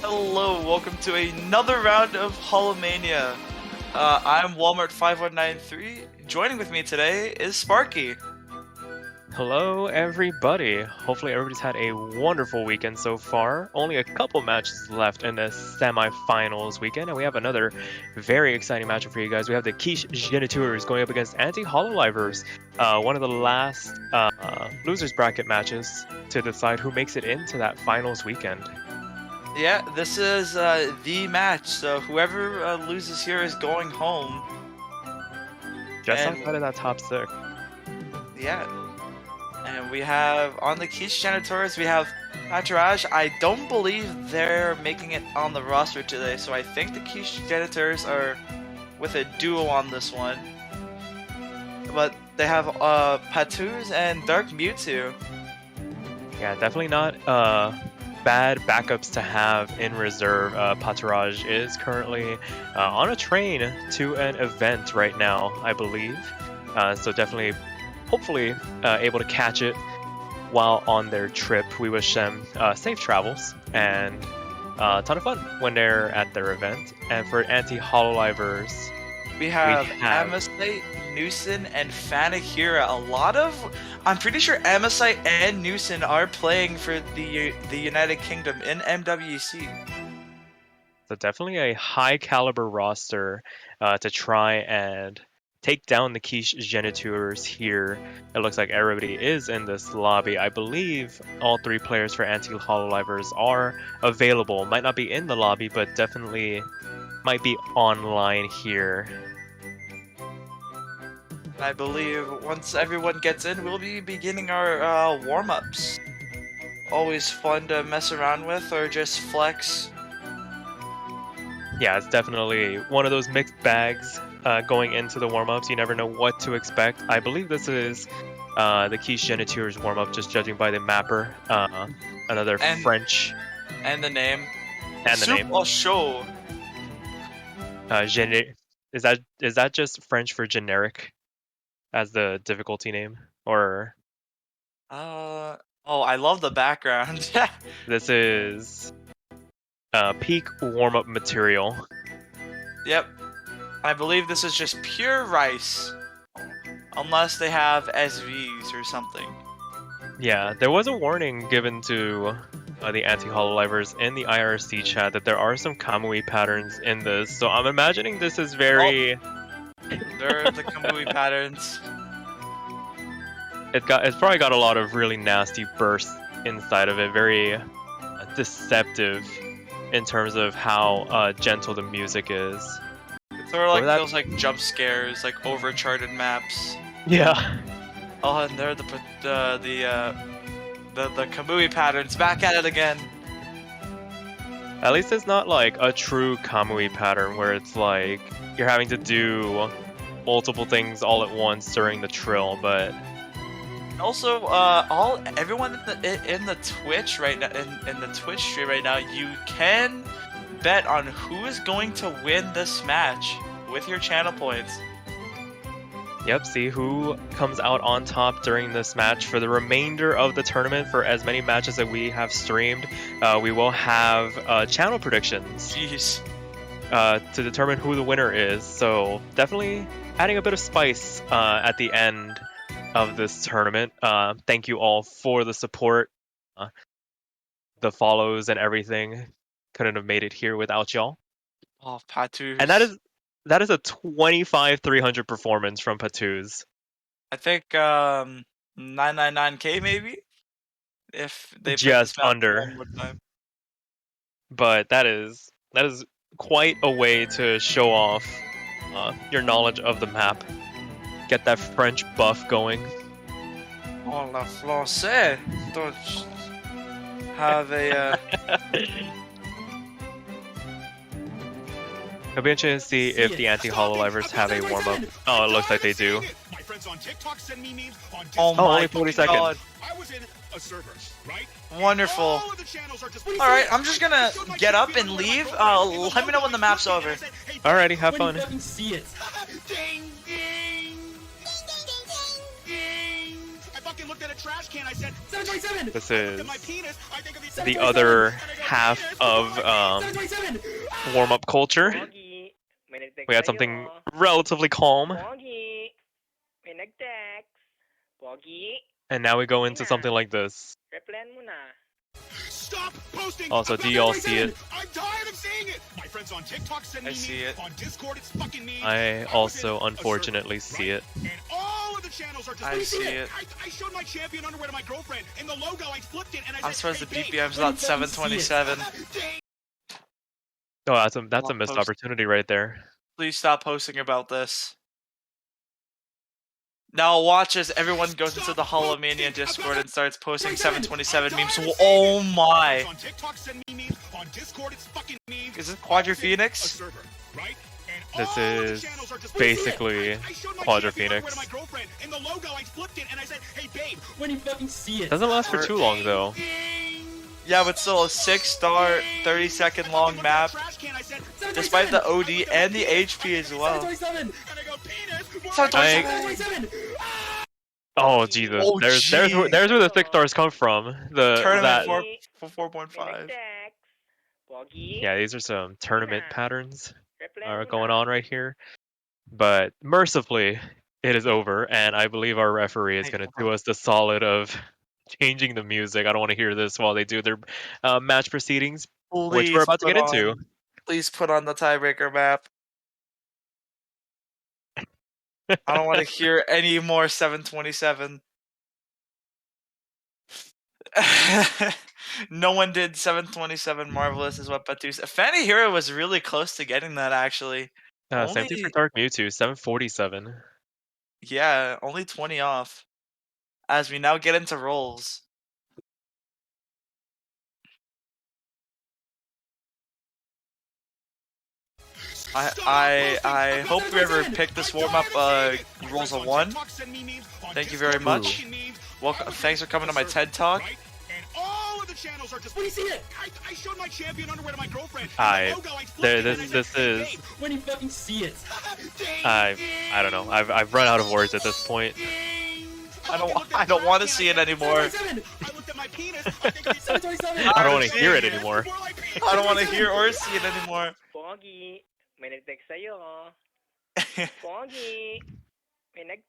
Hello, welcome to another round of Holomania. I'm Walmart5193. Joining with me today is Sparky. Hello, everybody. Hopefully, everybody's had a wonderful weekend so far. Only a couple matches left in the semifinals weekend, and we have another very exciting matchup for you guys. We have the Quiche Geniteurs going up against Anti-Hololivers, one of the last losers bracket matches to decide who makes it into that finals weekend. Yeah, this is the match, so whoever loses here is going home. Just And- outside of that top six. Yeah. And we have, on the Quiche Janitors, we have Patrage. I don't believe they're making it on the roster today, so I think the Quiche Janitors are with a duo on this one. But they have Patous and Dark Mewtwo. Yeah, definitely not bad backups to have in reserve. Patrage is currently on a train to an event right now, I believe. So definitely, hopefully, able to catch it while on their trip. We wish them safe travels and a ton of fun when they're at their event. And for Anti-Hololivers, We have Amosite, Newson, and Fanakira. I'm pretty sure Amosite and Newson are playing for the United Kingdom in MWC. so definitely a high caliber roster to try and take down the Quiche Geniteurs here. It looks like everybody is in this lobby. I believe all three players for Anti-Hololivers are available. Might not be in the lobby, but definitely might be online here. I believe once everyone gets in, we'll be beginning our warm-ups. Always fun to mess around with or just flex. Yeah, it's definitely one of those mixed bags going into the warm-ups. You never know what to expect. I believe this is the Quiche Geniteurs warm-up, just judging by the mapper. Another French. And the name. And the name. Super show. Is that just French for generic as the difficulty name? Or Oh, I love the background. this is peak warm-up material. Yep. I believe this is just pure rice. Unless they have SVs or something. Yeah, there was a warning given to the Anti-Hololivers in the IRC chat that there are some Kamui patterns in this, so I'm imagining this is very... There are the Kamui patterns. It's probably got a lot of really nasty bursts inside of it, very deceptive in terms of how gentle the music is. It's sort of like those like jump scares, like overcharted maps. Yeah. Oh, and there are the Kamui patterns back at it again. At least it's not like a true Kamui pattern where it's like you're having to do multiple things all at once during the trill, but also everyone in the Twitch right now in the Twitch stream right now, you can bet on who is going to win this match with your channel points. Yep, see who comes out on top during this match. For the remainder of the tournament, for as many matches that we have streamed, we will have channel predictions. Jeez. To determine who the winner is. So definitely adding a bit of spice at the end of this tournament. Thank you all for the support, the follows and everything. Couldn't have made it here without y'all. Oh, Patous. And that is a 25-300 performance from Patous. I think 999k maybe, if they just under. one more time. But that is quite a way to show off your knowledge of the map. Get that French buff going. Oh, la français. Don't have a. It'll be interesting to see if the Anti-Hololivers have a warm-up. Oh, it looks like they do. Oh my only 40 seconds. God. Wonderful. Alright, I'm just gonna get up and leave. Let me know when the map's over. Alrighty, have fun. Looked at a trash This is the other half of warm-up culture. We had something relatively calm, and now we go into something like this. Stop posting. Also, do you all see it? I'm tired of seeing it. My friends on TikTok send me I see memes. it. On Discord, it's fucking memes. I also unfortunately see it. And all of the channels are just. I see it. I showed my champion underwear to my girlfriend, and the logo, I flipped it, and I I'm said, surprised the hey, babe, BPM's when not you fucking see it. 727. Oh, that's a I'll missed post. opportunity right there. Please stop posting about this. Now watch as everyone goes into the Holomania Discord and starts posting 727 memes. Oh my! On TikTok, send me memes. On Discord, it's fucking memes. Is this Quadra Phoenix? Server, right? And This all of the is channels are just. basically I showed my Quadra champion underwear Phoenix. to my girlfriend, and the logo, I flipped it, and I said, hey, babe, When you fucking see it. Doesn't last for too long though. Yeah, but still a 6-star, 30-second long map. Despite the OD and the HP as well. 727. 727! Oh Jesus! Oh, there's gee. there's where the 6 stars come from. Tournament That for 4.5. yeah, these are some tournament patterns going on right here. But mercifully, it is over, and I believe our referee is going to do us the solid of changing the music. I don't want to hear this while they do their match proceedings, which we're about to get into. Please put on the tiebreaker map. I don't want to hear any more 727. No one did 727 Marvelous is what Batu said. Fanny Hero was really close to getting that actually. Same thing for Dark Mewtwo, 747. Yeah, only 20 off. As we now get into rolls. I hope whoever picked this warm up rolls a 1. Thank you very much. Welcome. Thanks for coming to my TED Talk. Channels are just. When you see it, I showed my champion underwear to my girlfriend. This is. When you fucking see it. I don't know. I've run out of words at this point. I don't want to see it anymore. I don't want to hear it anymore. I don't want to hear or see it anymore.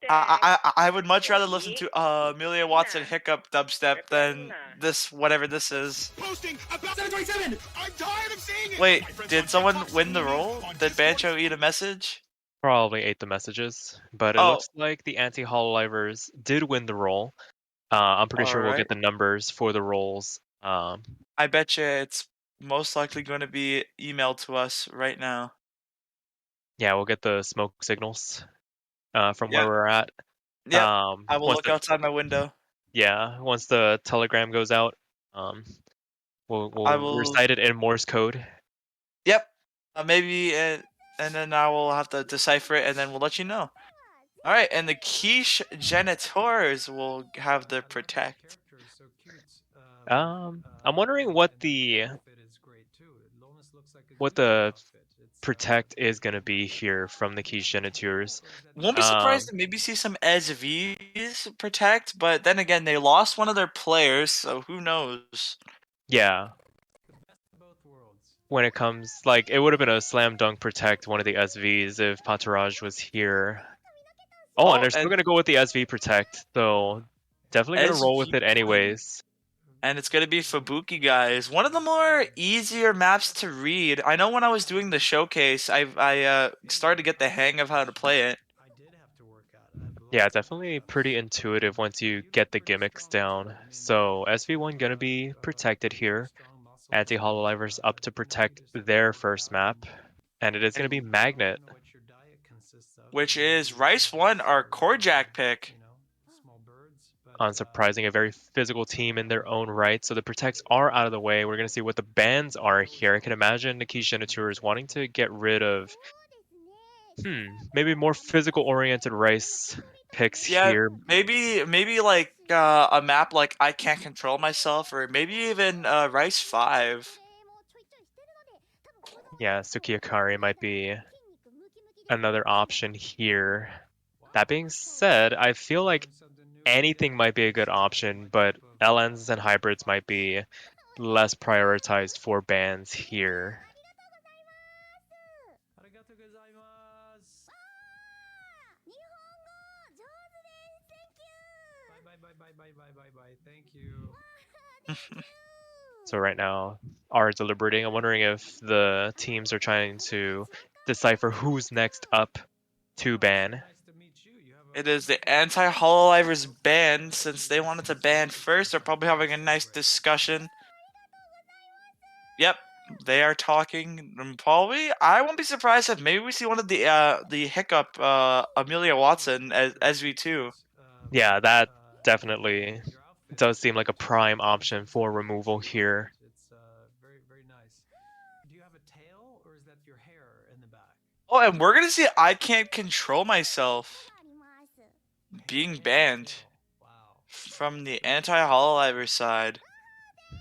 I would much rather listen to Amelia Watson hiccup dubstep than this whatever this is. Wait, did someone win the roll? Did Bancho eat a message? Probably ate the messages, but it looks like the Anti-Hololivers did win the roll. I'm pretty sure we'll get the numbers for the rolls. I bet you it's most likely going to be emailed to us right now. Yeah, we'll get the smoke signals from where we're at. Yeah, I will look outside my window. Yeah, once the telegram goes out, we'll recite it in Morse code. Yep, maybe, and then I will have to decipher it, and then we'll let you know. All right, and the Quiche Geniteurs will have the protect. I'm wondering what the protect is gonna be here from the Quiche Geniteurs. Won't be surprised to maybe see some SVs protect, but then again, they lost one of their players, so who knows? Yeah. When it comes, like, it would have been a slam dunk protect one of the SVs if Pataraj was here. Oh, and they're still gonna go with the SV protect, so definitely gonna roll with it anyways. And it's gonna be Fubuki, guys. One of the more easier maps to read. I know when I was doing the showcase, I started to get the hang of how to play it. Yeah, definitely pretty intuitive once you get the gimmicks down. So SV1 gonna be protected here. Anti-Hololivers up to protect their first map, and it is gonna be Magnet, which is Rice1, our core jack pick. Unsurprising, a very physical team in their own right. So the protects are out of the way. We're going to see what the bans are here. I can imagine the Quiche Geniteurs wanting to get rid of, maybe more physical-oriented Rice picks here. Maybe like a map like I Can't Control Myself, or maybe even Rice 5. Yeah, Sukiakari might be another option here. That being said, I feel like anything might be a good option, but LNs and hybrids might be less prioritized for bans here. So right now, are deliberating. I'm wondering if the teams are trying to decipher who's next up to ban. It is the Anti-Hololivers band. Since they wanted to ban first, they're probably having a nice discussion. Yep, they are talking. Probably, I won't be surprised if maybe we see one of the hiccup Amelia Watson as SV2. Yeah, that definitely does seem like a prime option for removal here. Oh, and we're gonna see I Can't Control Myself being banned from the Anti-Hololiver side,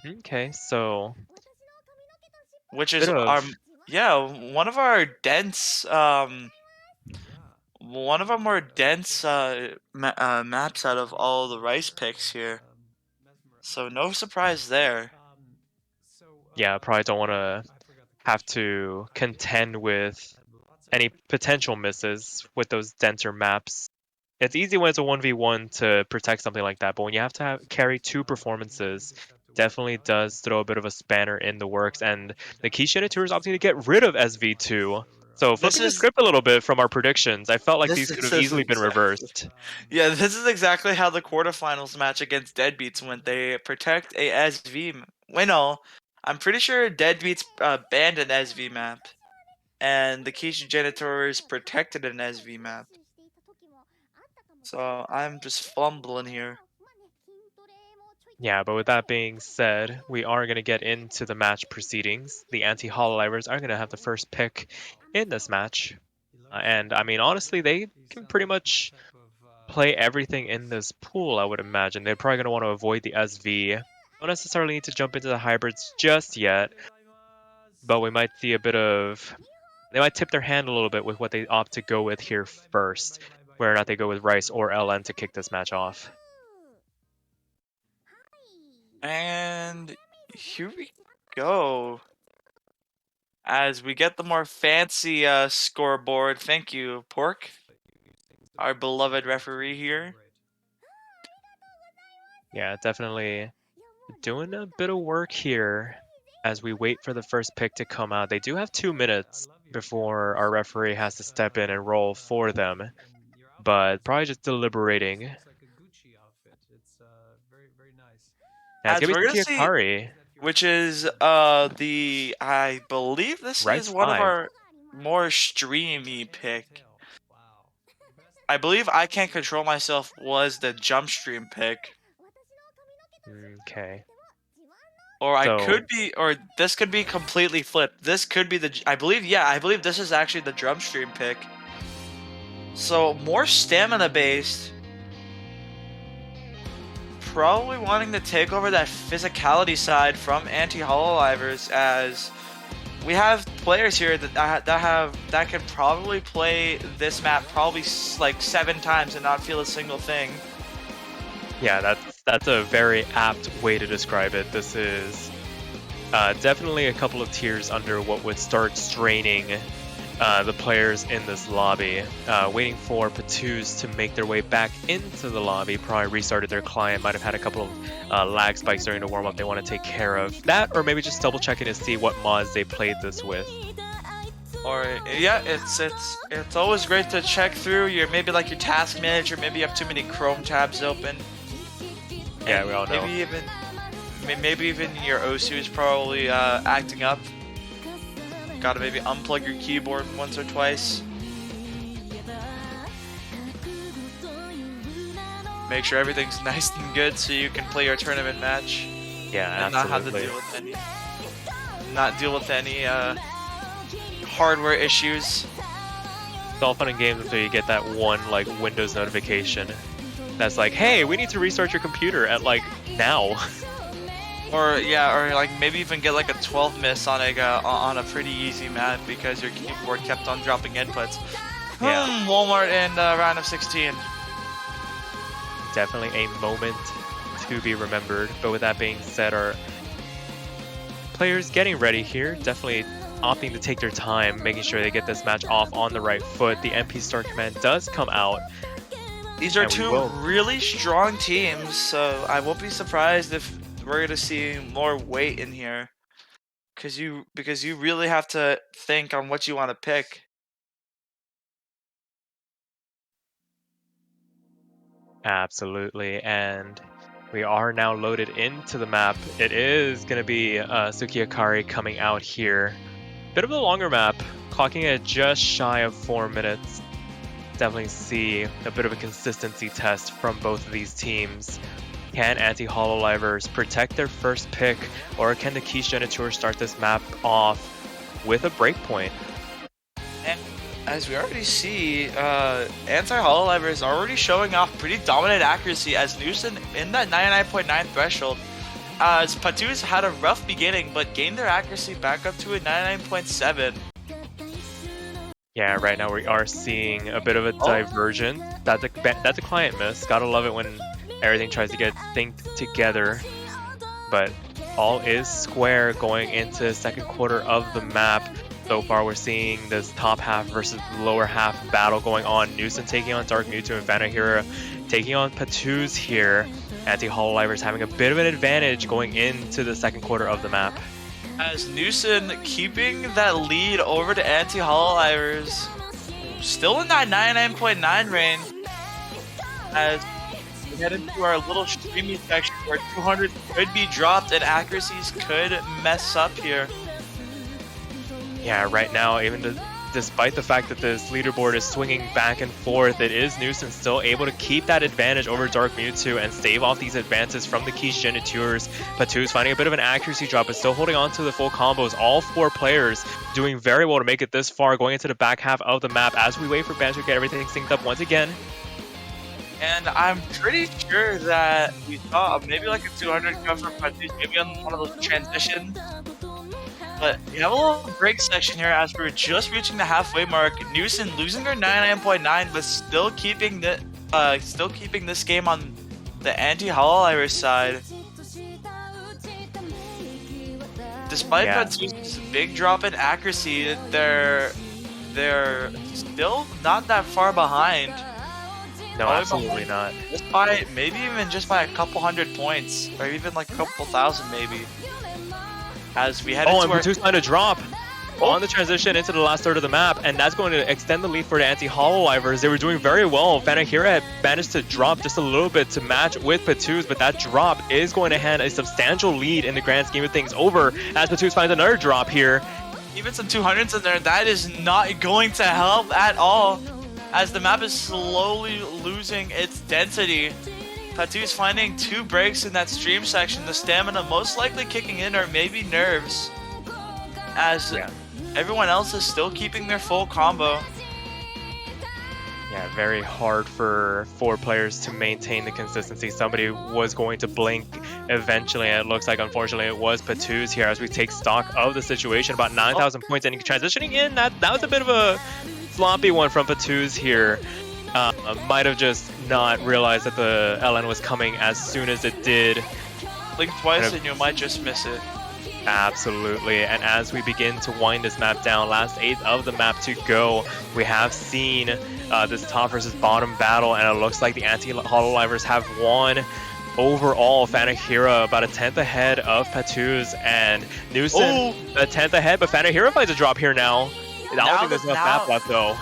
Okay, so which bit is of yeah, one of our dense one of our more dense maps out of all the rice picks here. So no surprise there. yeah, probably don't want to have to contend with any potential misses with those denser maps. It's easy when it's a 1v1 to protect something like that, but when you have to carry two performances, definitely does throw a bit of a spanner in the works. And the Quiche Geniteurs opting to get rid of SV2. So This flipping the is script a little bit from our predictions, I felt like this these could is, have this is easily been exactly reversed. yeah. This is exactly how the quarterfinals match against Deadbeats went. They protect a SV. Wait, no, I'm pretty sure Deadbeats banned an SV map, and the Quiche Janitors protected an SV map. So I'm just fumbling here. Yeah, but with that being said, we are going to get into the match proceedings. The Anti-Hololivers are going to have the first pick in this match. And I mean, honestly, they can pretty much play everything in this pool, I would imagine. They're probably going to want to avoid the SV. Don't necessarily need to jump into the hybrids just yet, but we might see a bit of... They might tip their hand a little bit with what they opt to go with here first, whether or not they go with Rice or LN to kick this match off. And here we go. As we get the more fancy scoreboard. Thank you, Pork, our beloved referee here. Yeah, definitely doing a bit of work here as we wait for the first pick to come out. They do have 2 minutes before our referee has to step in and roll for them, but probably just deliberating. Yeah, it's As gonna we're be gonna some see, Kiyakari. which is I believe this Rice is one of 5. our more streamy pick. I believe I Can't Control Myself was the jump stream pick. Okay. Or I So, could be, or this could be completely flipped. This could be I believe this is actually the drum stream pick. So more stamina based. Probably wanting to take over that physicality side from Anti-Hololivers, as we have players here that can probably play this map probably like 7 times and not feel a single thing. yeah, that's a very apt way to describe it. This is definitely a couple of tiers under what would start straining the players in this lobby. Waiting for Patoos to make their way back into the lobby. Probably restarted their client, might have had a couple of lag spikes during the warm-up they want to take care of. That, or maybe just double checking to see what mods they played this with. Or yeah, it's always great to check through your maybe like your task manager. Maybe you have too many Chrome tabs open. Yeah, we all know. Maybe even your Osu is probably acting up. Gotta maybe unplug your keyboard once or twice. Make sure everything's nice and good so you can play your tournament match. Yeah, and absolutely. not deal with any hardware issues. It's all fun and games until you get that one like Windows notification that's like, hey, we need to restart your computer at like now. Or like maybe even get like a 12 miss on a pretty easy map because your keyboard kept on dropping inputs. Yeah. Walmart in round of 16. definitely a moment to be remembered. But with that being said, our players getting ready here, definitely opting to take their time, making sure they get this match off on the right foot. The MP Star Command does come out. These are And we two will. really strong teams, so I won't be surprised if we're gonna see more weight in here. Because you really have to think on what you want to pick. Absolutely, and we are now loaded into the map. It is going to be Suki Akari coming out here. Bit of a longer map, clocking at just shy of 4 minutes. Definitely see a bit of a consistency test from both of these teams. Can Anti-Hololivers protect their first pick, or can the Quiche Geniteurs start this map off with a breakpoint? And as we already see, Anti-Hololiver is already showing off pretty dominant accuracy as Newson in that 99.9 threshold. As Patu's had a rough beginning, but gained their accuracy back up to a 99.7. Yeah, right now we are seeing a bit of a divergence. That's a client miss. Gotta love it when everything tries to get synced together. But all is square going into second quarter of the map. So far we're seeing this top half versus lower half battle going on. Newson taking on Dark Mewtwo and Vanahira taking on Patu's here. Anti-Hololivers having a bit of an advantage going into the second quarter of the map. As Newson keeping that lead over to Anti-Hololivers, still in that 99.9 range. As we head into our little streamy section where 200 could be dropped and accuracies could mess up here. Yeah, right now, even despite the fact that this leaderboard is swinging back and forth, it is Newson still able to keep that advantage over Dark Mewtwo and stave off these advances from the Quiche Geniteurs. Patu's finding a bit of an accuracy drop, but still holding on to the full combos. All four players doing very well to make it this far, going into the back half of the map as we wait for Banjo to get everything synced up once again. And I'm pretty sure that we saw maybe like a 200 come from Patu, maybe on one of those transitions. But we have a little break section here as we're just reaching the halfway mark. Newson losing her 99.9, but still keeping this game on the Anti-Hololiver side. Despite Patu's big drop in accuracy, they're still not that far behind. No, absolutely not. Just by maybe even just by a couple hundred points, or even like a couple thousand maybe. As we head into and Patu's trying to drop on the transition into the last third of the map, and that's going to extend the lead for the Anti-Hololivers. They were doing very well. Vanahira had managed to drop just a little bit to match with Patu's, but that drop is going to hand a substantial lead in the grand scheme of things over as Patu's finds another drop here. Even some 200s in there, that is not going to help at all, as the map is slowly losing its density. Patu's finding 2 breaks in that stream section, the stamina most likely kicking in, or maybe nerves, as everyone else is still keeping their full combo. Yeah, very hard for 4 players to maintain the consistency. Somebody was going to blink eventually, and it looks like unfortunately it was Patu's here as we take stock of the situation. About 9,000 points, and transitioning in, that was a bit of a sloppy one from Patu's here. Might have just not realized that the LN was coming as soon as it did. Blink twice and you might just miss it. Absolutely, and as we begin to wind this map down, last 8th of the map to go, we have seen this top versus bottom battle, and it looks like the Anti-Hololivers have won overall. Vanahira about a 10th ahead of Patu's, and Newson a 10th ahead, but Vanahira finds a drop here now. I don't think there's enough map left though.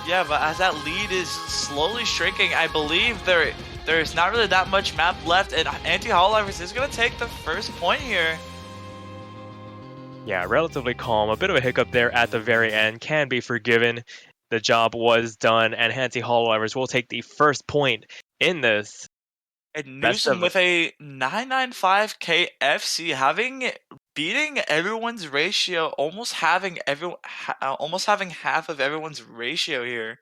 Yeah, but as that lead is slowly shrinking, I believe there's not really that much map left, and Anti-Hololivers is going to take the first point here. Yeah, relatively calm. A bit of a hiccup there at the very end. Can be forgiven. The job was done, and Anti-Hololivers will take the first point in this. And Newsom with a 995k FC, beating everyone's ratio, almost having half of everyone's ratio here.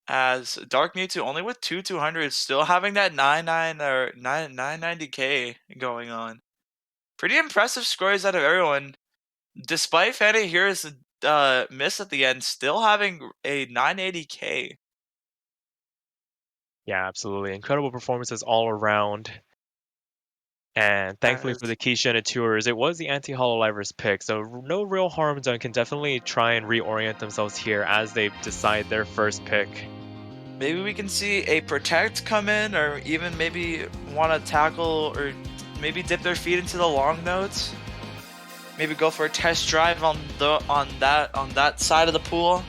As Dark Mewtwo only with 200, still having that 990k going on. Pretty impressive scores out of everyone. Despite Vanahira's miss at the end, still having a 980k. Yeah, absolutely. Incredible performances all around. And thankfully for the Quiche Geniteurs, it was the Anti-Hololivers pick, so no real harm done. Can definitely try and reorient themselves here as they decide their first pick. Maybe we can see a Protect come in, or even maybe want to tackle, or maybe dip their feet into the long notes. Maybe go for a test drive on that side of the pool.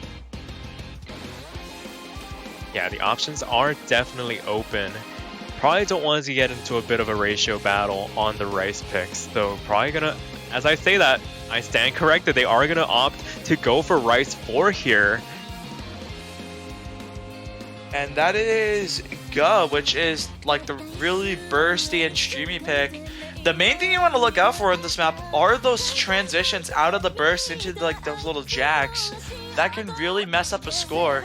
Yeah, the options are definitely open. Probably don't want to get into a bit of a ratio battle on the rice picks, though probably gonna, as I say that, I stand corrected, they are gonna opt to go for rice 4 here. And that is Guh, which is like the really bursty and streamy pick. The main thing you want to look out for in this map are those transitions out of the burst into like those little jacks. That can really mess up a score.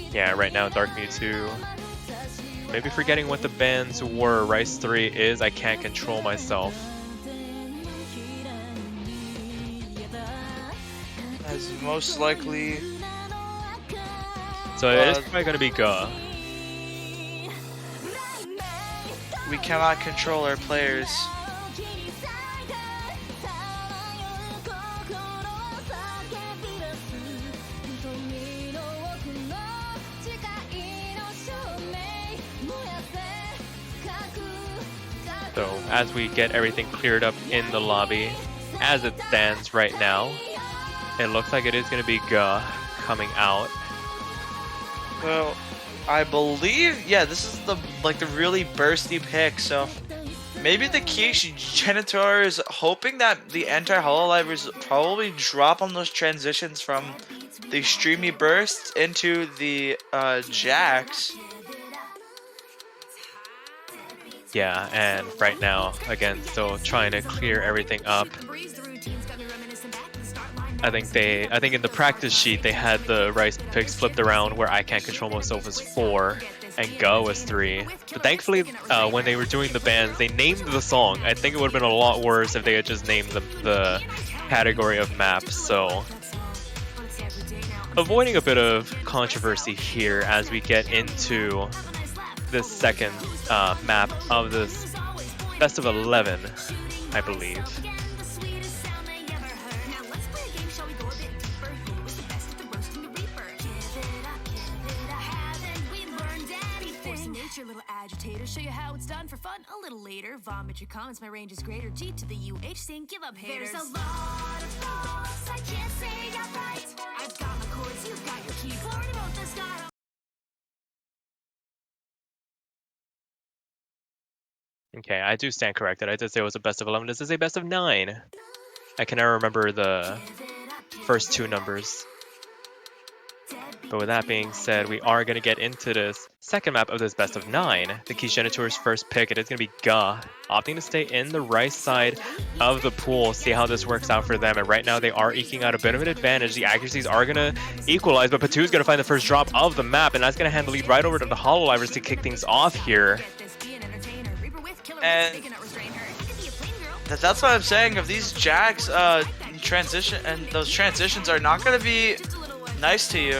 Yeah, right now Dark Mewtwo, maybe forgetting what the bans were. Rice 3 is I can't control myself. As most likely. So it is probably going to be Guh. We cannot control our players. So as we get everything cleared up in the lobby, as it stands right now, it looks like it is going to be Guh coming out. Well, I believe, yeah, this is the really bursty pick. So maybe the Quiche Geniteurs hoping that the Anti-Hololivers probably drop on those transitions from the streamy bursts into the jacks. Yeah, and right now, again, still trying to clear everything up. I think in the practice sheet they had the rice picks flipped around where I can't control myself was 4 and Guh was 3. But thankfully, when they were doing the bans, they named the song. I think it would have been a lot worse if they had just named the category of maps. So avoiding a bit of controversy here as we get into the second map of this best of 11, I believe. Little agitator, show you how it's done for fun a little later. Vomit your comments, my range is greater. G to the UH, saying give up haters. There's a lot of faults, I can't say I'm right. I've got my chords, you've got your keyboard, about the style. Okay, I do stand corrected. I did say it was a best of 11. This is a best of 9. I can never remember the first 2 numbers. But with that being said, we are going to get into this second map of this best of 9. The Quiche Geniteurs' first pick, it is going to be Guh, opting to stay in the right side of the pool, see how this works out for them. And right now they are eking out a bit of an advantage. The accuracies are going to equalize, but Patu's going to find the first drop of the map, and that's going to hand the lead right over to the Hololivers to kick things off here. And that's what I'm saying. If these jacks transition, and those transitions are not going to be nice to you.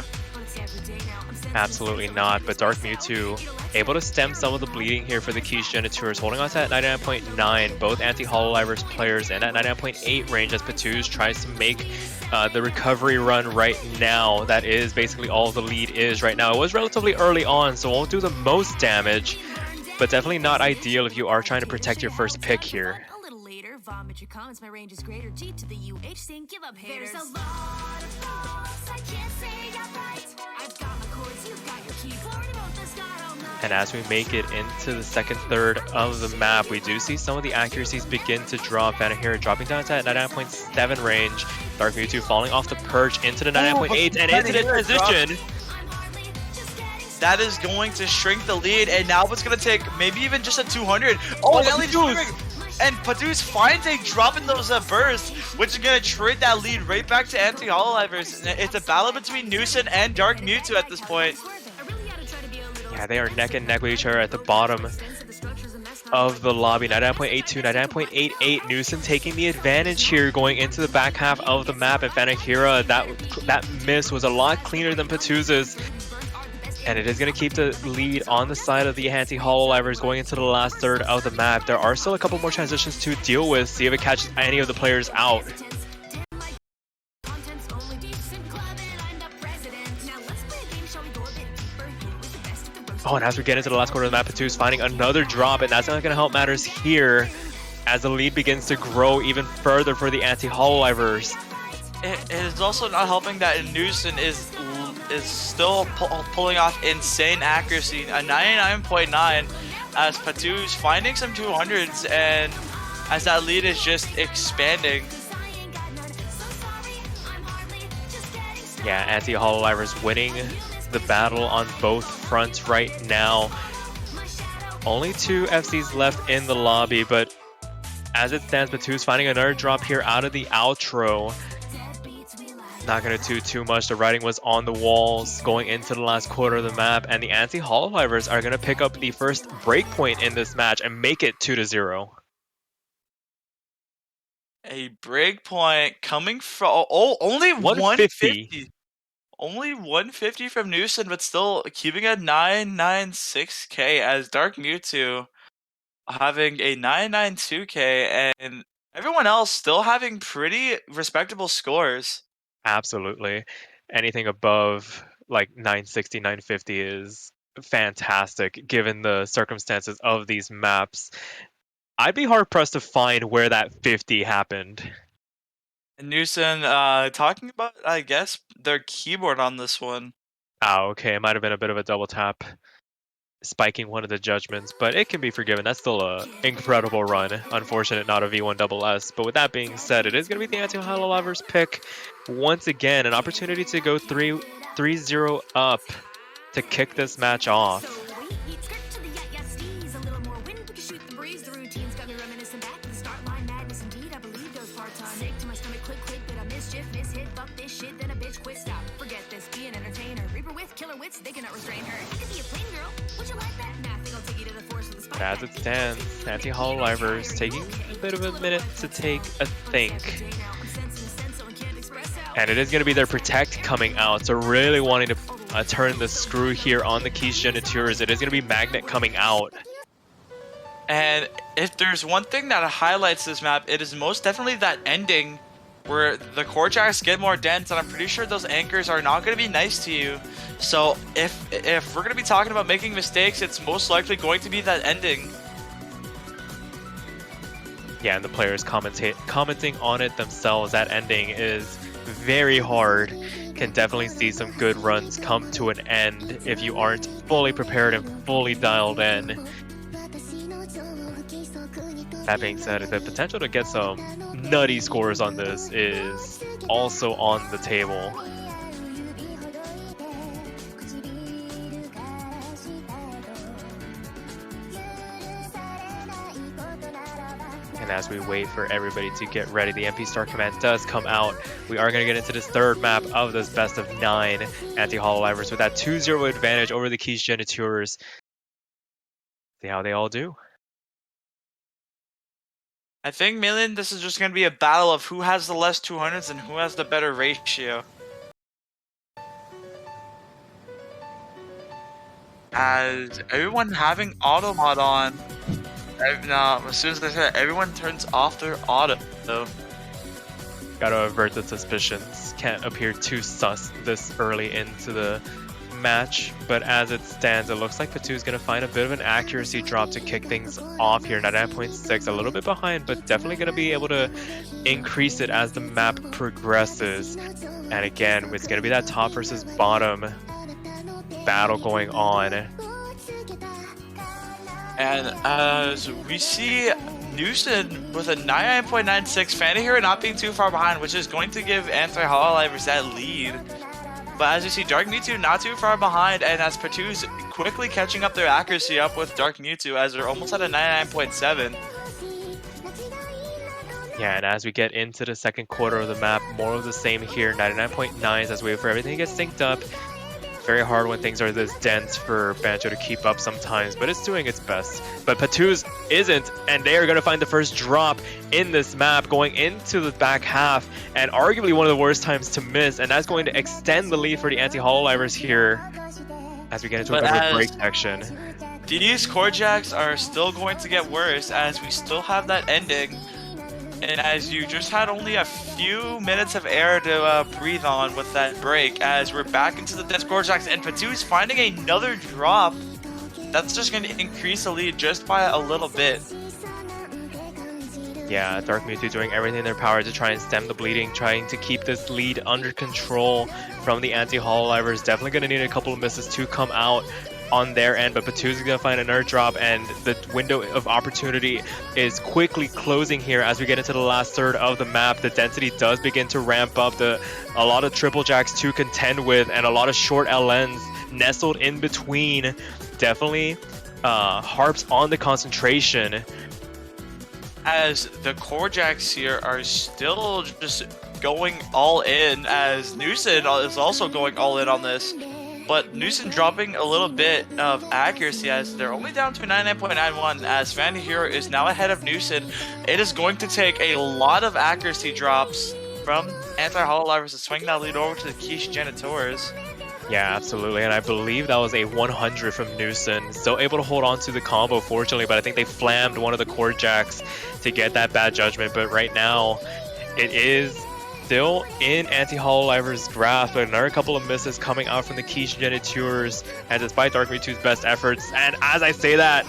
Absolutely not, but Dark Mewtwo able to stem some of the bleeding here for the Quiche Geniteurs, holding on to that 99.9, both Anti-Hololivers players in that 99.8 range as Patu's tries to make the recovery run right now. That is basically all the lead is right now. It was relatively early on, so won't do the most damage, but definitely not ideal if you are trying to protect your first pick here. Vomit your comments, my range is greater. G to the UH, saying give up haters. There's a lot of faults, I can't say I'm right. I've got my chords, you've got your keyboard, about the style night. And as we make it into the second third of the map, we do see some of the accuracies begin to drop. Vanahira dropping down to that 99.7 range. Dark Mewtwo falling off the perch into the 99.8 and into the transition. That is going to shrink the lead, and now it's going to take maybe even just a 200. Oh, that lead is and Patu's finds a drop in those bursts, which is going to trade that lead right back to Anti-Hololivers. It's a battle between Newson and Dark Mewtwo at this point. Yeah, they are neck and neck with each other at the bottom of the lobby. 99.82, 99.88. Newsom taking the advantage here, going into the back half of the map. And Fanakira, that miss was a lot cleaner than Patuza's. And it is going to keep the lead on the side of the Anti-Hololivers going into the last third of the map. There are still a couple more transitions to deal with, see if it catches any of the players out. Oh, and as we get into the last quarter of the map, Patu's finding another drop, and that's not going to help matters here as the lead begins to grow even further for the Anti-Hololivers. It is also not helping that Newson is still pulling off insane accuracy, a 99.9, as Patu's finding some 200s, and as that lead is just expanding. Yeah, Anti-Hololivers winning the battle on both fronts right now. Only 2 FCs left in the lobby, but as it stands, Patu's finding another drop here out of the outro. Not going to do too much. The writing was on the walls going into the last quarter of the map, and the Anti-Hololivers are going to pick up the first breakpoint in this match and make it 2-0. A breakpoint coming from only 150. Only 150 from Newson, but still keeping a 996k, as Dark Mewtwo having a 992k, and everyone else still having pretty respectable scores. Absolutely. Anything above like 960, 950 is fantastic given the circumstances of these maps. I'd be hard pressed to find where that 50 happened. And Newson talking about, I guess, their keyboard on this one. Oh, okay. It might have been a bit of a double tap, spiking one of the judgments, but it can be forgiven. That's still an incredible run. Unfortunate not a V1SS. But with that being said, it is going to be the Anti-Hololivers pick. Once again, an opportunity to go 3-0 up to kick this match off. As it stands, Anti-Hololivers taking a bit of a minute to take a think. And it is going to be their Protect coming out, so really wanting to turn the screw here on the Quiche Geniteurs. It is going to be Magnet coming out. And if there's one thing that highlights this map, it is most definitely that ending where the core tracks get more dense, and I'm pretty sure those anchors are not going to be nice to you. So if we're going to be talking about making mistakes, it's most likely going to be that ending. Yeah, and the players commenting on it themselves. That ending is very hard. Can definitely see some good runs come to an end if you aren't fully prepared and fully dialed in. That being said, the potential to get some nutty scores on this is also on the table. And as we wait for everybody to get ready, the MP Star Command does come out. We are going to get into this third map of this best of 9 Anti-Hololivers with that 2-0 advantage over the Quiche Geniteurs. See how they all do. I think mainly this is just going to be a battle of who has the less 200s and who has the better ratio. As everyone having auto mod on, as soon as they say that, everyone turns off their auto. So gotta avert the suspicions. Can't appear too sus this early into the match, but as it stands, it looks like Patu's gonna find a bit of an accuracy drop to kick things off here. 99.6, a little bit behind, but definitely gonna be able to increase it as the map progresses. And again, it's gonna be that top versus bottom battle going on. And as we see Newson with a 99.96, Fanny here not being too far behind, which is going to give Anti-Hololivers that lead. But as you see, Dark Mewtwo not too far behind, and as Patu's quickly catching up their accuracy up with Dark Mewtwo as they're almost at a 99.7. Yeah, and as we get into the second quarter of the map, more of the same here. 99.9s as we wait for everything to get synced up. Very hard when things are this dense for Banjo to keep up sometimes, but it's doing its best. But Patouz isn't, and they are going to find the first drop in this map going into the back half, and arguably one of the worst times to miss, and that's going to extend the lead for the Anti-Hololivers here as we get into a bit of a break section. These core jacks are still going to get worse as we still have that ending. And as you just had only a few minutes of air to breathe on with that break, as we're back into the dense core jacks, and Patouz finding another drop, that's just going to increase the lead just by a little bit. Yeah, Dark Mewtwo doing everything in their power to try and stem the bleeding, trying to keep this lead under control from the Anti-Hololivers. Definitely going to need a couple of misses to come out on their end, but Patouz is going to find another drop, and the window of opportunity is quickly closing here as we get into the last third of the map. The density does begin to ramp up, a lot of triple jacks to contend with, and a lot of short LNs nestled in between. Definitely harps on the concentration. As the core jacks here are still just going all in, as Newson is also going all in on this. But Newson dropping a little bit of accuracy as they're only down to 99.91, as Fanny Hero is now ahead of Newson. It is going to take a lot of accuracy drops from Anti-Hololivers to swing that lead over to the Quiche Geniteurs. Yeah, absolutely, and I believe that was a 100 from Newson. Still able to hold on to the combo, fortunately, but I think they flammed one of the core jacks to get that bad judgment. But right now, it is still in Anti-Hololivers' grasp, but another couple of misses coming out from the Quiche Geniteurs, and despite Dark Mewtwo's best efforts, and as I say that,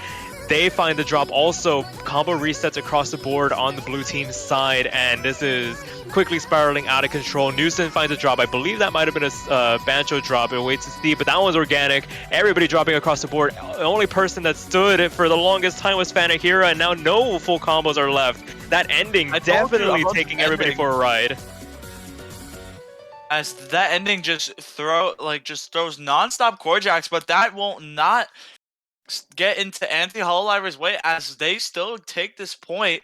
they find the drop also. Combo resets across the board on the blue team's side, and this is quickly spiraling out of control. Newson finds a drop. I believe that might have been a Banjo drop. It waits to see, but that one's organic. Everybody dropping across the board. The only person that stood for the longest time was Fanahira, and now no full combos are left. That ending definitely taking everybody for a ride. As that ending just throws non-stop core jacks, but that won't not get into Anti-Hololivers' way as they still take this point.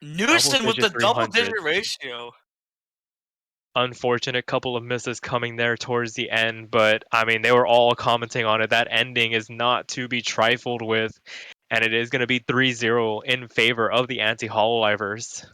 Newson with the double-digit ratio. Unfortunate couple of misses coming there towards the end, but I mean, they were all commenting on it. That ending is not to be trifled with, and it is going to be 3-0 in favor of the Anti-Hololivers.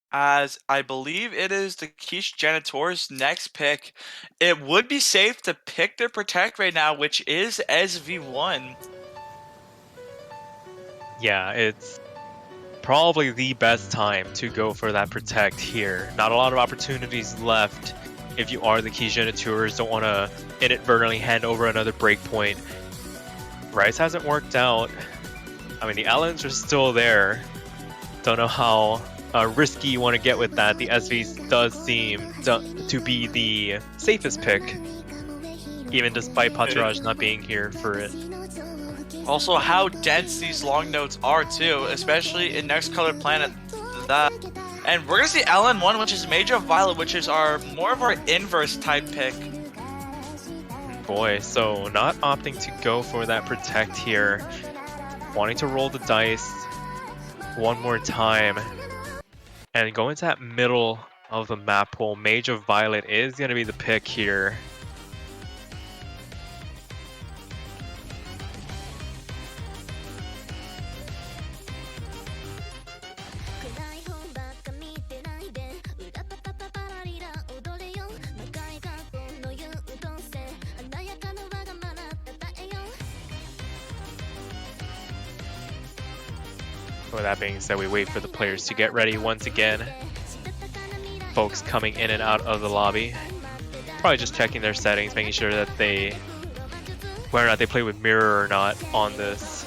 As I believe it is the Quiche Geniteurs' next pick. It would be safe to pick their Protect right now, which is SV1. Yeah, it's probably the best time to go for that Protect here. Not a lot of opportunities left if you are the Quiche Geniteurs. Don't want to inadvertently hand over another breakpoint. Rice hasn't worked out. I mean, the LNs are still there. Don't know how risky you want to get with that. The SV does seem to be the safest pick, even despite Patraj not being here for it. Also, how dense these long notes are too, especially in Next Colored Planet. And we're gonna see LN1, which is Major Violet, which is more of our inverse type pick. Boy, so not opting to go for that Protect here, wanting to roll the dice one more time. And going to that middle of the map pool, Mage of Violet is going to be the pick here. With that being said, we wait for the players to get ready once again. Folks coming in and out of the lobby. Probably just checking their settings, making sure that whether or not they play with mirror or not on this.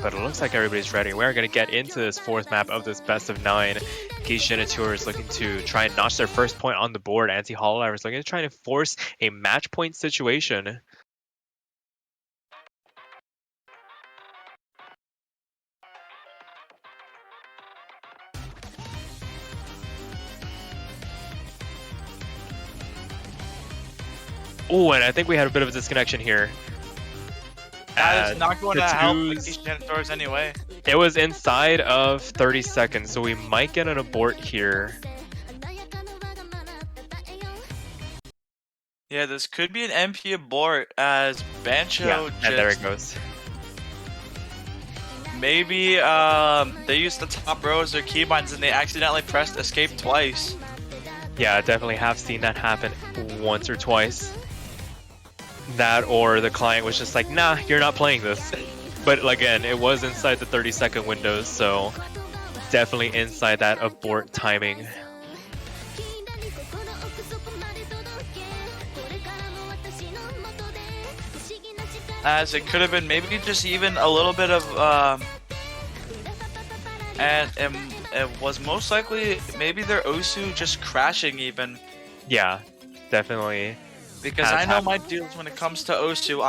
But it looks like everybody's ready. We're going to get into this fourth map of this best of 9. Quiche Geniteurs looking to try and notch their first point on the board. Anti-Hololivers looking to try and force a match point situation. Oh, and I think we had a bit of a disconnection here. That is not going to help the Quiche Quiche Geniteurs anyway. It was inside of 30 seconds, so we might get an abort here. Yeah, this could be an MP abort as Bancho Yeah, just... and there it goes. Maybe they used the top row as their keybinds and they accidentally pressed escape twice. Yeah, I definitely have seen that happen once or twice. That or the client was just like, nah, you're not playing this. But again, it was inside the 30-second window, so definitely inside that abort timing. As it could have been maybe just even a little bit of and it was most likely maybe their Osu just crashing even. Yeah, definitely. Because I know my deals when it comes to Osu,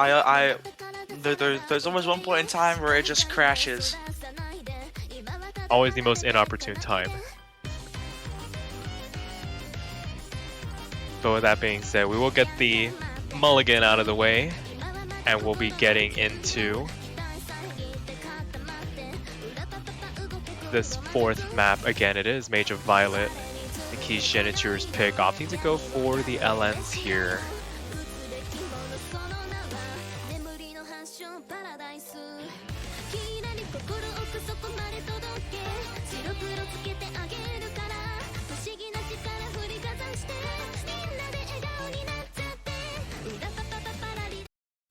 there's always one point in time where it just crashes. Always the most inopportune time. But with that being said, we will get the mulligan out of the way, and we'll be getting into this fourth map. Again, it is Mage of Violet. The Quiche Geniteurs pick, opting to go for the LNs here.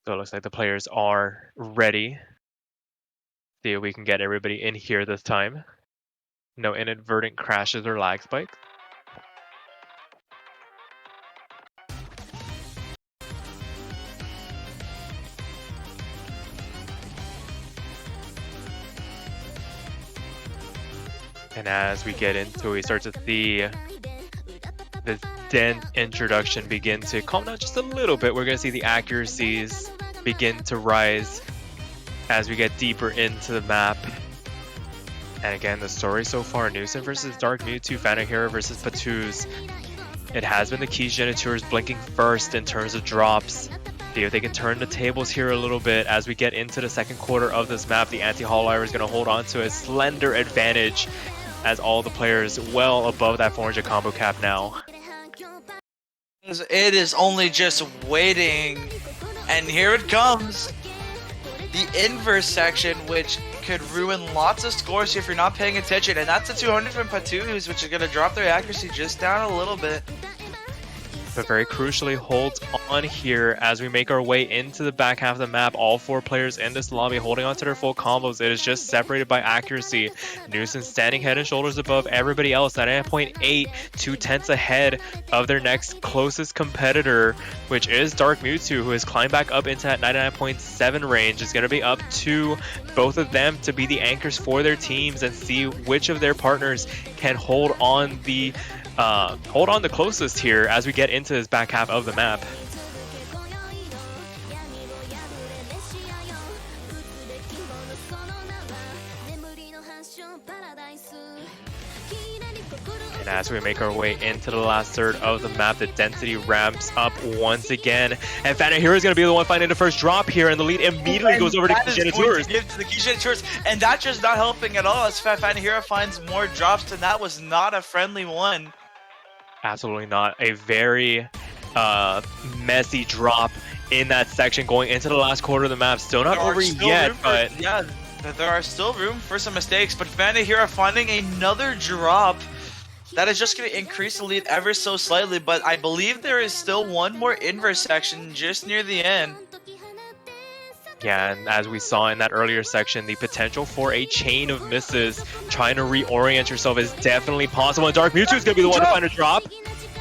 So it looks like the players are ready. See if we can get everybody in here this time. No inadvertent crashes or lag spikes. And as we get into it, we start to see the dent introduction begin to calm down just a little bit. We're going to see the accuracies begin to rise as we get deeper into the map. And again, the story so far, Nusen versus Dark Mewtwo, Fanahira versus Patuz. It has been the Quiche Geniteurs blinking first in terms of drops. See if they can turn the tables here a little bit as we get into the second quarter of this map. The Anti-Hololivers is going to hold on to a slender advantage as all the players well above that 400 combo cap now. It is only just waiting, and here it comes. The inverse section, which could ruin lots of scores if you're not paying attention, and that's a 200 from Patuz, which is going to drop their accuracy just down a little bit. But very crucially holds on here as we make our way into the back half of the map. All four players in this lobby holding on to their full combos. It is just separated by accuracy. Nusen standing head and shoulders above everybody else, 99.8, 2/10 ahead of their next closest competitor, which is Dark Mewtwo, who has climbed back up into that 99.7 range. It's going to be up to both of them to be the anchors for their teams and see which of their partners can hold on the closest here as we get into this back half of the map. And as we make our way into the last third of the map, the density ramps up once again. And Fanahira is going to be the one finding the first drop here, and the lead immediately goes over to Geniteurs. Give to the Quiche Geniteurs, and that's just not helping at all as Fanahira finds more drops, and that was not a friendly one. Absolutely not. A very messy drop in that section going into the last quarter of the map. Still not over yet, but yeah, there are still room for some mistakes. But Fanahira finding another drop that is just going to increase the lead ever so slightly. But I believe there is still one more inverse section just near the end. Yeah, and as we saw in that earlier section, the potential for a chain of misses trying to reorient yourself is definitely possible. And Dark Mewtwo is going to be the one to find a drop.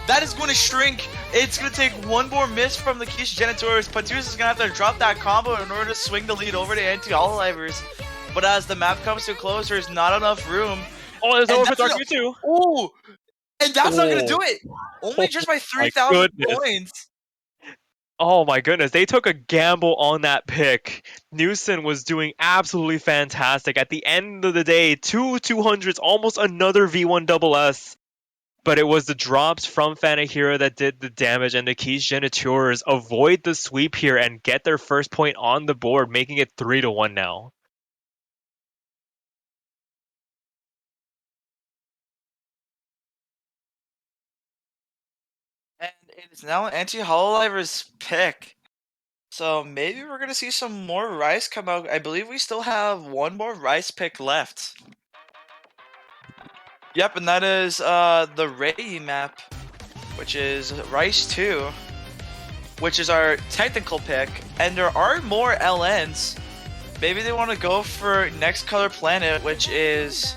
That is going to shrink. It's going to take one more miss from the Quiche Geniteurs. Patuz is going to have to drop that combo in order to swing the lead over to Anti-Hololivers. But as the map comes to a close, there's not enough room. Oh, it's over for Dark Mewtwo. Ooh! And that's not going to do it! Only just by 3,000 points. Oh my goodness, they took a gamble on that pick. Nusen was doing absolutely fantastic. At the end of the day, two 200s, almost another V1 SS. but it was the drops from Fanahira that did the damage, and the Quiche Geniteurs avoid the sweep here and get their first point on the board, making it 3-1 now. And it is now Anti-Hololivers' pick. So maybe we're gonna see some more Rice come out. I believe we still have one more Rice pick left. Yep, and that is the Ray map, which is Rice 2, which is our technical pick. And there are more LNs. Maybe they want to go for Next Color Planet, which is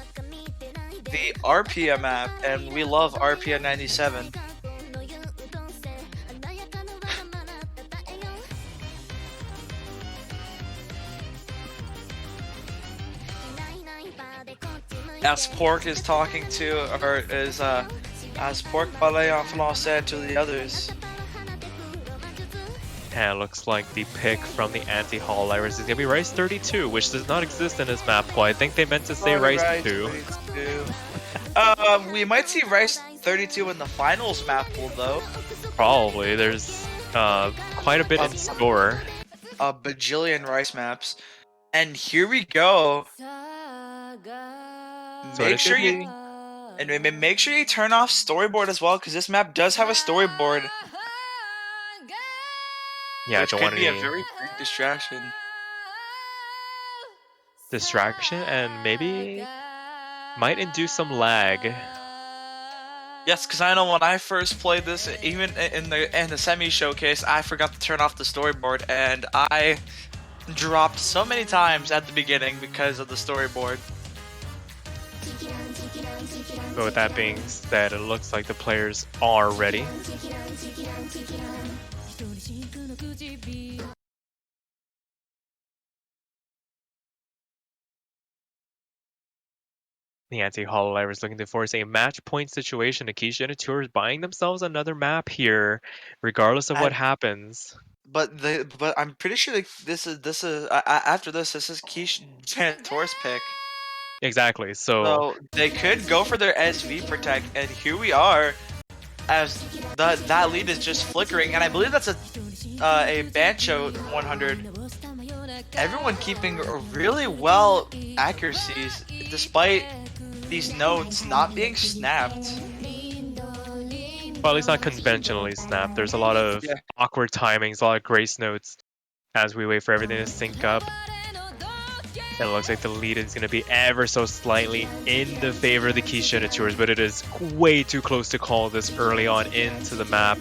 the RPM map, and we love RPM 97. As Pork is talking to, or is as Pork parlait en français to the others. And it looks like the pick from the Anti-Hololivers is going to be Rice 32, which does not exist in this map pool. I think they meant to say Rice 2. 32. We might see Rice 32 in the finals map pool, though. Probably. There's quite a bit in store. A bajillion Rice maps. And here we go. So Make sure you turn off storyboard as well, because this map does have a storyboard. Yeah, which don't could want be a any very big distraction. distraction, and maybe might induce some lag. Yes, because I know when I first played this, even in the semi showcase, I forgot to turn off the storyboard, and I dropped so many times at the beginning because of the storyboard. But with that being said, it looks like the players are ready. The Anti-Hololivers looking to force a match point situation. The Quiche Geniteurs buying themselves another map here, regardless of what happens. But I'm pretty sure like, this is after this is Quiche Genitors pick. Exactly. So they could go for their SV protect, and here we are, as that lead is just flickering, and I believe that's a Bancho 100. Everyone keeping really well accuracies despite these notes not being snapped. Well, at least not conventionally snapped. There's a lot of awkward timings, a lot of grace notes as we wait for everything to sync up. And it looks like the lead is going to be ever so slightly in the favor of the Quiche Geniteurs, but it is way too close to call this early on into the map.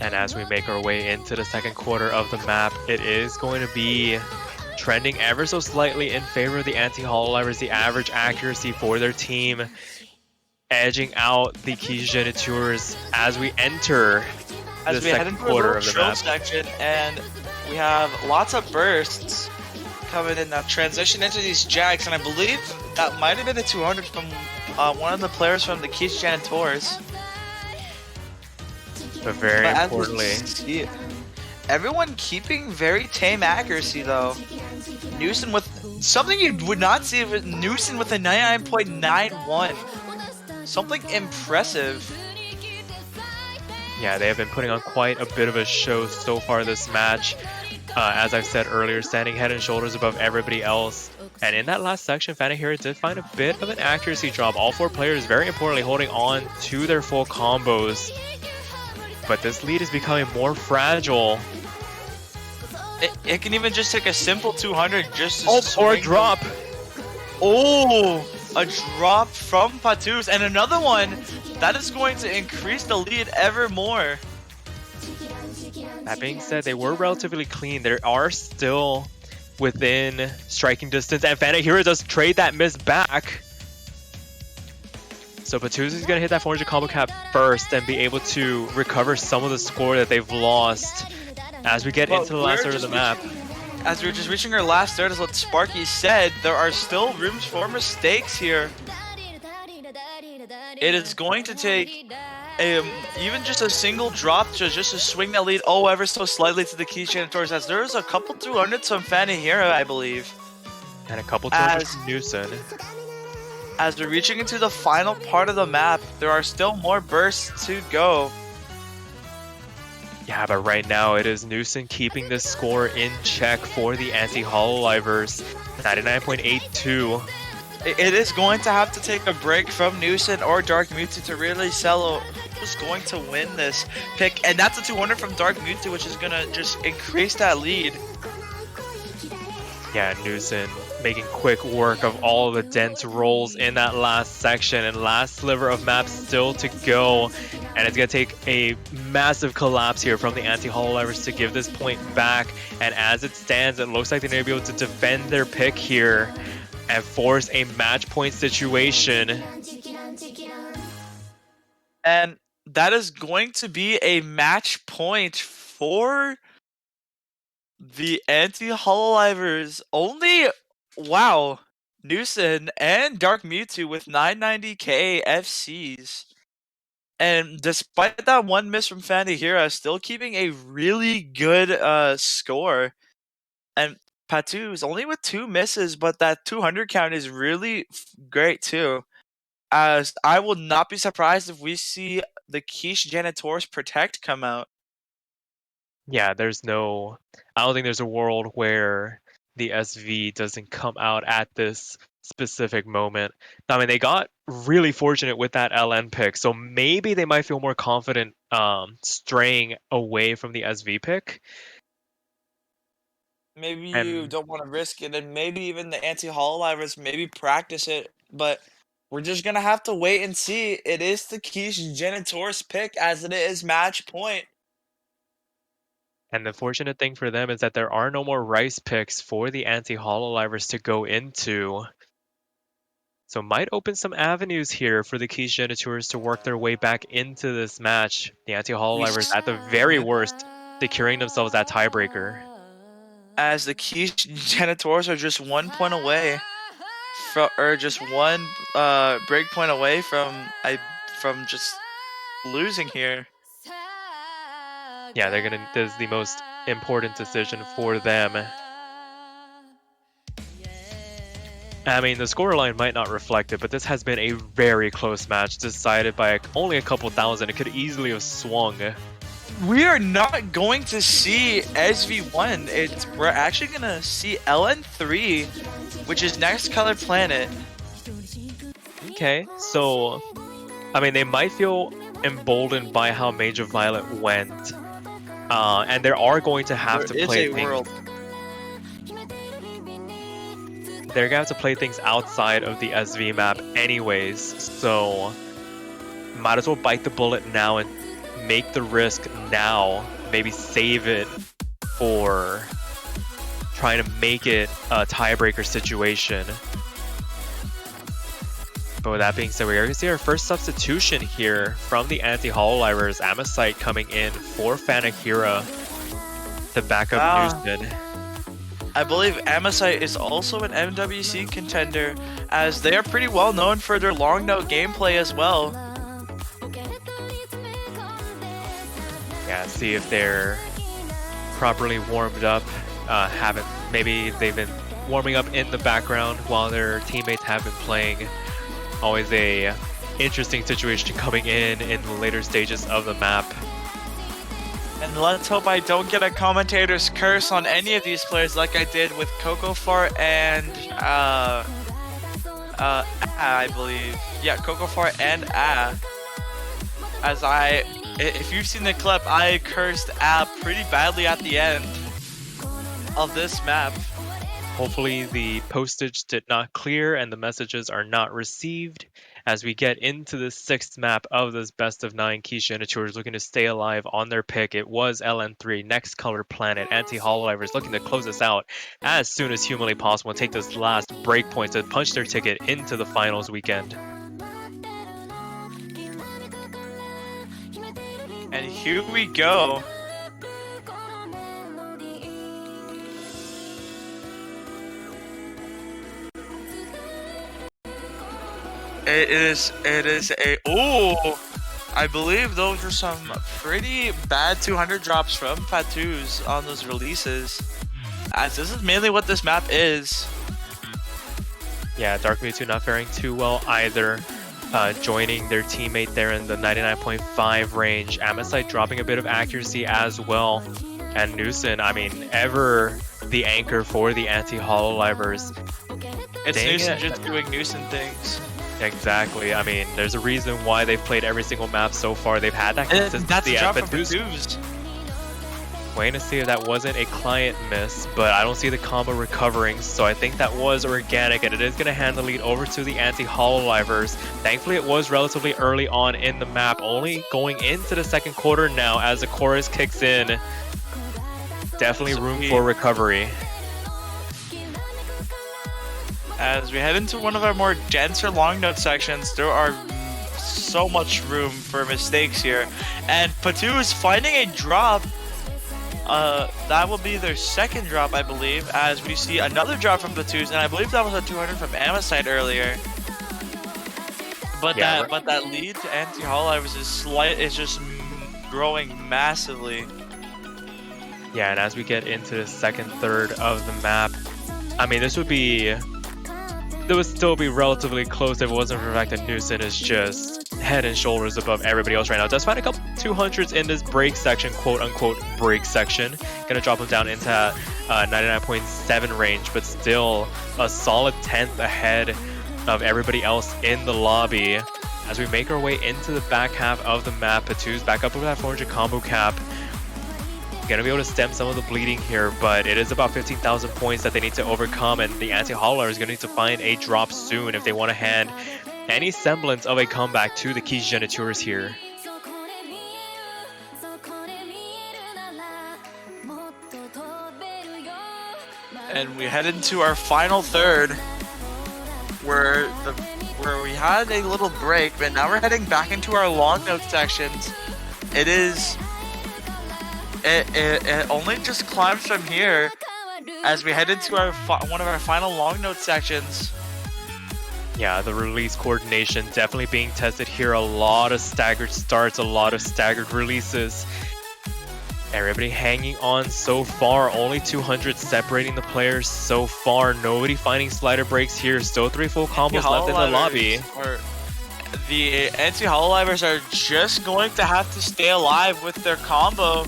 And as we make our way into the second quarter of the map, it is going to be trending ever so slightly in favor of the Anti-Hololivers. The average accuracy for their team edging out the Quiche Geniteurs as we enter the second quarter of the map. Section, and we have lots of bursts coming in now. Transition into these jacks, and I believe that might have been a 200 from one of the players from the Quiche Geniteurs. But very importantly, everyone keeping very tame accuracy though. Newson with something you would not see with Newson with a 99.91. Something impressive. Yeah, they have been putting on quite a bit of a show so far this match. As I've said earlier, standing head and shoulders above everybody else. And in that last section, Fanahira did find a bit of an accuracy drop. All four players, very importantly, holding on to their full combos. But this lead is becoming more fragile. It can even just take a simple 200 just to or a drop. Oh, a drop from Patus, and another one that is going to increase the lead ever more. That being said, they were relatively clean. They are still within striking distance, and Fanahira does trade that miss back. So Patus is going to hit that 400 combo cap first and be able to recover some of the score that they've lost as we get into the last third of the map. As we're just reaching our last third, as what Sparky said, there are still rooms for mistakes here. It is going to take even just a single drop to swing that lead ever so slightly to the Quiche Geniteurs, as there is a couple 200s from Fanahira, I believe. And a couple charges As from Newson. as we're reaching into the final part of the map, there are still more bursts to go. Yeah, but right now it is Newson keeping this score in check for the Anti-Hololivers. 99.82. It is going to have to take a break from Newson or Dark Mewtwo to really sell who's going to win this pick. And that's a 200 from Dark Mewtwo, which is going to just increase that lead. Yeah, Newson making quick work of all of the dense rolls in that last section, and last sliver of map still to go. And it's going to take a massive collapse here from the Anti-Hololivers to give this point back. And as it stands, it looks like they're going to be able to defend their pick here and force a match point situation. And that is going to be a match point for the Anti-Hololivers. Only, wow, Newson and Dark Mewtwo with 990k FCs. And despite that one miss from Fandahira, still keeping a really good score. And Patu is only with 2 misses, but that 200 count is really great too. As I will not be surprised if we see the Quiche Geniteurs Protect come out. Yeah, I don't think there's a world where the SV doesn't come out at this specific moment. I mean, they got really fortunate with that LN pick, so maybe they might feel more confident straying away from the SV pick. Maybe you don't want to risk it, and maybe even the Anti-Hololivers maybe practice it, but we're just going to have to wait and see. It is the Quiche Geniteurs pick as it is match point. And the fortunate thing for them is that there are no more rice picks for the Anti-Hololivers to go into. So might open some avenues here for the Quiche Geniteurs to work their way back into this match. The Anti-Hololivers, at the very worst, securing themselves that tiebreaker. As the Quiche Geniteurs are just 1 point away, or just one break point away from just losing here. Yeah, this is the most important decision for them. I mean, the scoreline might not reflect it, but this has been a very close match, decided by only a couple thousand. It could easily have swung. We are not going to see SV1. We're actually going to see LN3, which is Next Color Planet. Okay, so, I mean, they might feel emboldened by how Mage of Violet went. And they are going to have to play things. They're going to have to play things outside of the SV map anyways, so might as well bite the bullet now and make the risk now. Maybe save it for trying to make it a tiebreaker situation. But with that being said, we're going to see our first substitution here from the Anti-Hololivers. Amosite coming in for Fandahira to back up Newson. I believe Amosite is also an MWC contender, as they are pretty well known for their long note gameplay as well. Yeah, see if they're properly warmed up. Maybe they've been warming up in the background while their teammates have been playing. Always a interesting situation coming in the later stages of the map. And let's hope I don't get a commentator's curse on any of these players like I did with Cocofart and I believe. Yeah, Cocofart and As if you've seen the clip, I cursed pretty badly at the end of this map. Hopefully the postage did not clear and the messages are not received as we get into the 6th map of this best of 9. Quiche Geniteurs looking to stay alive on their pick. It was LN3, Next Color Planet. Anti-Hololivers looking to close this out as soon as humanly possible and take this last breakpoint to punch their ticket into the finals weekend. And here we go. It is I believe those were some pretty bad 200 drops from Patu's on those releases, as this is mainly what this map is. Yeah, Dark Mewtwo not faring too well either. Joining their teammate there in the 99.5 range. Amosite dropping a bit of accuracy as well. And Newson, I mean, ever the anchor for the Anti-Hololivers. It's Dang Newson it. just doing Newson things. Exactly. I mean, there's a reason why they've played every single map so far. They've had that And consistency. that's a drop from Batuz. Batuz. Waiting to see if that wasn't a client miss, but I don't see the combo recovering, so I think that was organic, and it is going to hand the lead over to the Anti-Hololivers. Thankfully, it was relatively early on in the map, only going into the second quarter now as the chorus kicks in. Definitely room for recovery. As we head into one of our more denser long note sections, there are so much room for mistakes here. And Batuz finding a drop. That will be their second drop, I believe, as we see another drop from Batuz, and I believe that was a 200 from Amosite earlier. But Yeah, that lead to Anti-Hololivers is just growing massively. Yeah, and as we get into the second third of the map, I mean, this would still be relatively close if it wasn't for the fact that Newson is just head and shoulders above everybody else right now. Does find a couple 200s in this break section, quote-unquote break section. Gonna drop him down into 99.7 range, but still a solid 10th ahead of everybody else in the lobby. As we make our way into the back half of the map, Batuz back up over that 400 combo cap. Gonna be able to stem some of the bleeding here, but it is about 15,000 points that they need to overcome, and the Anti-Hololivers is gonna need to find a drop soon if they want to hand any semblance of a comeback to the Quiche Geniteurs here. And we head into our final third, where we had a little break, but now we're heading back into our long note sections. It only just climbs from here as we head into our one of our final long note sections. Yeah, the release coordination definitely being tested here. A lot of staggered starts, a lot of staggered releases. Everybody hanging on so far. Only 200 separating the players so far. Nobody finding slider breaks here. Still 3 full combos left in the lobby. The Anti-Hololivers are just going to have to stay alive with their combo.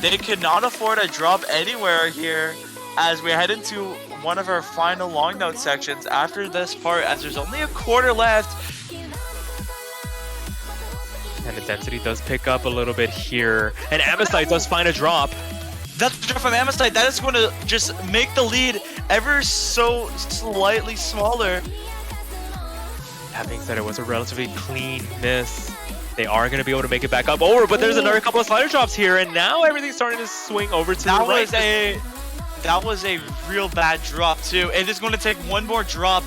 They cannot afford a drop anywhere here as we head into one of our final long note sections after this part, as there's only a quarter left. And the density does pick up a little bit here. And Amosite does find a drop. That's the drop from Amosite. That is going to just make the lead ever so slightly smaller. That being said, it was a relatively clean miss. They are going to be able to make it back up over, but there's another couple of slider drops here, and now everything's starting to swing over to the right. That was a real bad drop too. It is going to take one more drop,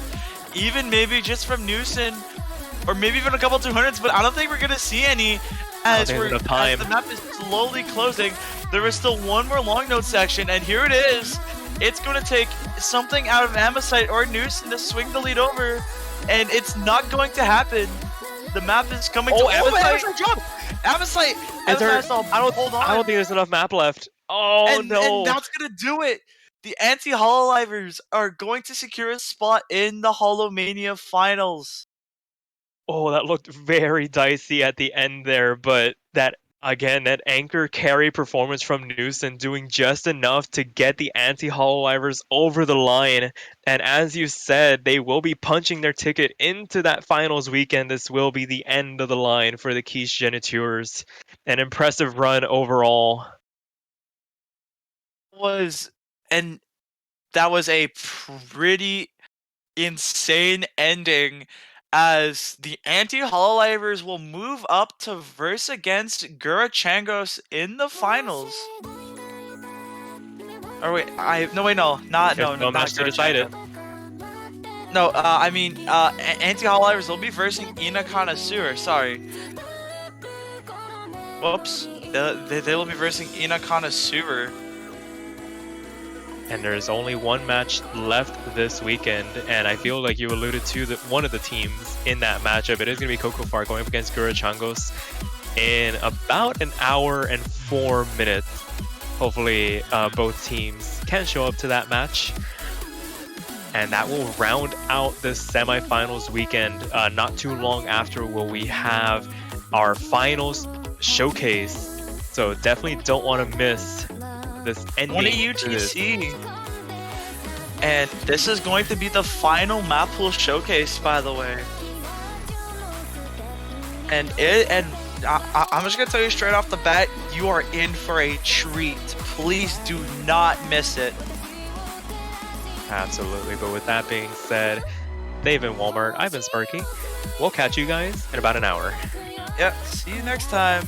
even maybe just from Newson, or maybe even a couple 200s, but I don't think we're going to see any as the map is slowly closing. There is still one more long note section, and here it is. It's going to take something out of Amosite or Newson to swing the lead over, and it's not going to happen. The map is coming to Amosite drop. Amosite, I don't think there's enough map left. Oh, no. And that's going to do it. The Anti-Hololivers are going to secure a spot in the Holomania finals. Oh, that looked very dicey at the end there, but that anchor carry performance from Newson doing just enough to get the Anti-Hololivers over the line. And as you said, they will be punching their ticket into that finals weekend. This will be the end of the line for the Quiche Geniteurs. An impressive run overall. That was a pretty insane ending, as the Anti-Hololivers will move up to verse against Gurachangos in the finals. Or wait, not decided. No, I mean, Anti-Hololivers will be versing Inakana Sewer, sorry. Whoops. They will be versing Inakana Sewer. And there's only one match left this weekend, and I feel like you alluded to one of the teams in that matchup. It is going to be Kokofar going up against Gurachangos in about an hour and 4 minutes. Hopefully both teams can show up to that match. And that will round out the semifinals weekend. Not too long after will we have our finals showcase. So definitely don't want to miss this ending. One at to this. UTC. And this is going to be the final map pool showcase, by the way. And I'm just gonna tell you straight off the bat, you are in for a treat. Please do not miss it. Absolutely. But with that being said, they've been Walmart. I've been Sparky. We'll catch you guys in about an hour. Yep, see you next time.